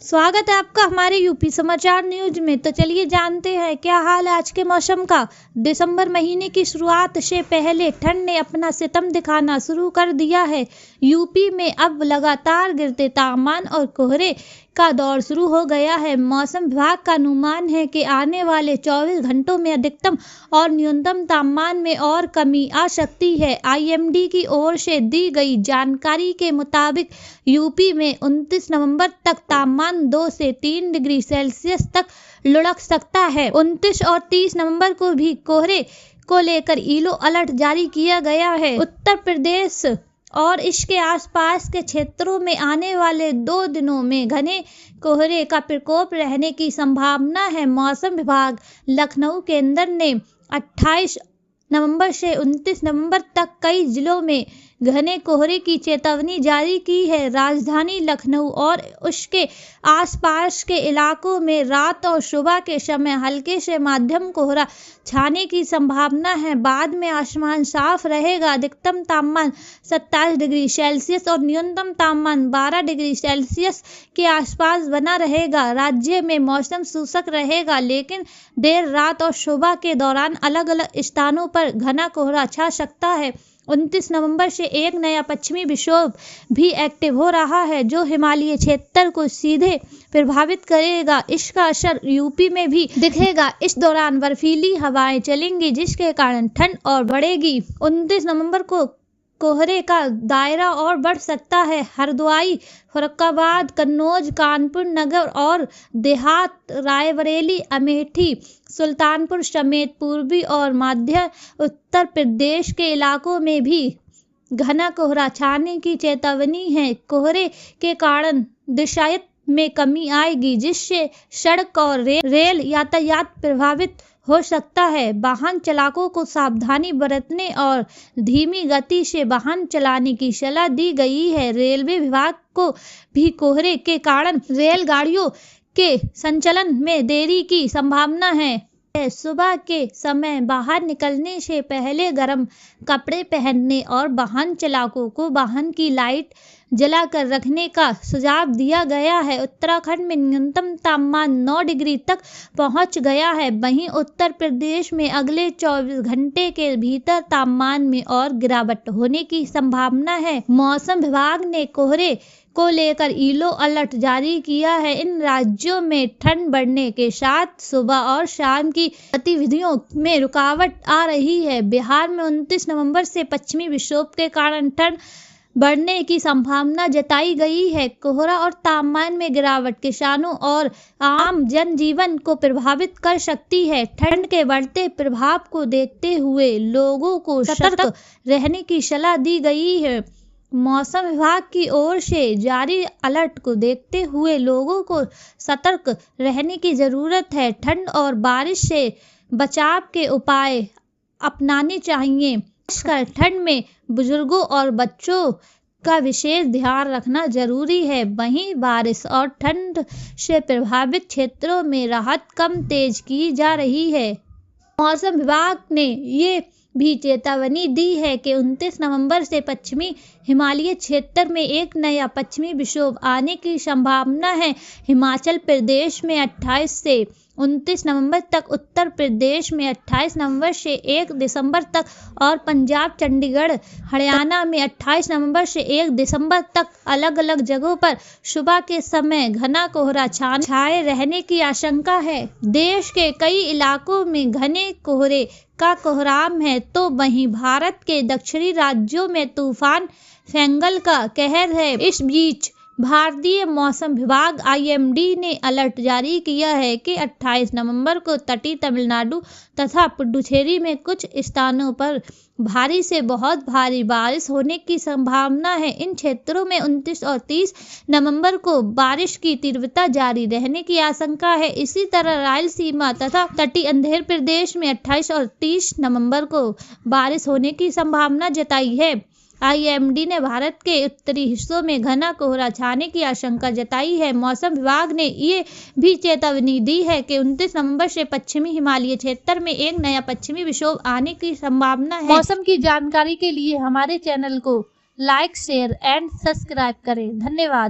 स्वागत है आपका हमारे यूपी समाचार न्यूज में। तो चलिए जानते हैं क्या हाल है आज के मौसम का। दिसंबर महीने की शुरुआत से पहले ठंड ने अपना सितम दिखाना शुरू कर दिया है। यूपी में अब लगातार गिरते तापमान और कोहरे का दौर शुरू हो गया है। मौसम विभाग का अनुमान है कि आने वाले 24 घंटों में अधिकतम और न्यूनतम तापमान में और कमी आ सकती है। आईएमडी की ओर से दी गई जानकारी के मुताबिक यूपी में 29 नवंबर तक तापमान 2 से 3 डिग्री सेल्सियस तक लुढ़क सकता है। 29 और 30 नवंबर को भी कोहरे को लेकर येलो अलर्ट जारी किया गया है। उत्तर प्रदेश और इसके आसपास के क्षेत्रों में आने वाले 2 दिनों में घने कोहरे का प्रकोप रहने की संभावना है। मौसम विभाग लखनऊ केंद्र ने 28 नवंबर से 29 नवंबर तक कई जिलों में घने कोहरे की चेतावनी जारी की है। राजधानी लखनऊ और उसके आसपास के इलाकों में रात और सुबह के समय हल्के से मध्यम कोहरा छाने की संभावना है। बाद में आसमान साफ रहेगा। अधिकतम तापमान 27 डिग्री सेल्सियस और न्यूनतम तापमान 12 डिग्री सेल्सियस के आसपास बना रहेगा। राज्य में मौसम शुष्क रहेगा, लेकिन देर रात और सुबह के दौरान अलग अलग स्थानों पर घना कोहरा छा सकता है। 29 नवंबर से एक नया पश्चिमी विक्षोभ भी एक्टिव हो रहा है, जो हिमालयी क्षेत्र को सीधे प्रभावित करेगा। इसका असर यूपी में भी दिखेगा। इस दौरान बर्फीली हवाएं चलेंगी, जिसके कारण ठंड और बढ़ेगी। 29 नवंबर को कोहरे का दायरा और बढ़ सकता है। हरिद्वार, फर्रुखाबाद, कन्नौज, कानपुर नगर और देहात, रायबरेली, अमेठी, सुल्तानपुर समेत पूर्वी और मध्य उत्तर प्रदेश के इलाकों में भी घना कोहरा छाने की चेतावनी है। कोहरे के कारण दिशायत में कमी आएगी, जिससे सड़क और रेल यातायात प्रभावित हो सकता है। वाहन चालकों को सावधानी बरतने और धीमी गति से वाहन चलाने की सलाह दी गई है। रेलवे विभाग को भी कोहरे के कारण रेलगाड़ियों के संचालन में देरी की संभावना है। सुबह के समय बाहर निकलने से पहले गर्म कपड़े पहनने और वाहन चालकों को वाहन की लाइट जलाकर रखने का सुझाव दिया गया है। उत्तराखंड में न्यूनतम तापमान 9 डिग्री तक पहुंच गया है। वहीं उत्तर प्रदेश में अगले 24 घंटे के भीतर तापमान में और गिरावट होने की संभावना है। मौसम विभाग ने कोहरे को लेकर येलो अलर्ट जारी किया है। इन राज्यों में ठंड बढ़ने के साथ सुबह और शाम की गतिविधियों में रुकावट आ रही है। बिहार में 29 नवंबर से पश्चिमी विक्षोभ के कारण ठंड बढ़ने की संभावना जताई गई है। कोहरा और तापमान में गिरावट किसानों और आम जनजीवन को प्रभावित कर सकती है। ठंड के बढ़ते प्रभाव को देखते हुए लोगों को सतर्क रहने की सलाह दी गई है। मौसम विभाग की ओर से जारी अलर्ट को देखते हुए लोगों को सतर्क रहने की जरूरत है। ठंड और बारिश से बचाव के उपाय अपनाने चाहिए। खासकर ठंड में बुजुर्गों और बच्चों का विशेष ध्यान रखना जरूरी है। वहीं बारिश और ठंड से प्रभावित क्षेत्रों में राहत कम तेज की जा रही है। मौसम विभाग ने ये भी चेतावनी दी है कि 29 नवंबर से पश्चिमी हिमालयी क्षेत्र में एक नया पश्चिमी विक्षोभ आने की संभावना है। हिमाचल प्रदेश में 28 से 29 नवंबर तक, उत्तर प्रदेश में 28 नवंबर से 1 दिसंबर तक और पंजाब, चंडीगढ़, हरियाणा में 28 नवंबर से 1 दिसंबर तक अलग अलग जगहों पर सुबह के समय घना कोहरा छाए रहने की आशंका है। देश के कई इलाकों में घने कोहरे का कोहराम है, तो वहीं भारत के दक्षिणी राज्यों में तूफान फेंगल का कहर है। इस बीच भारतीय मौसम विभाग आईएमडी ने अलर्ट जारी किया है कि 28 नवंबर को तटीय तमिलनाडु तथा पुडुचेरी में कुछ स्थानों पर भारी से बहुत भारी बारिश होने की संभावना है। इन क्षेत्रों में 29 और 30 नवंबर को बारिश की तीव्रता जारी रहने की आशंका है। इसी तरह रायलसीमा तथा तटीय आंध्र प्रदेश में 28 और 30 नवंबर को बारिश होने की संभावना जताई है। आईएमडी ने भारत के उत्तरी हिस्सों में घना कोहरा छाने की आशंका जताई है। मौसम विभाग ने ये भी चेतावनी दी है कि 29 नवंबर से पश्चिमी हिमालयी क्षेत्र में एक नया पश्चिमी विक्षोभ आने की संभावना है। मौसम की जानकारी के लिए हमारे चैनल को लाइक, शेयर एंड सब्सक्राइब करें। धन्यवाद।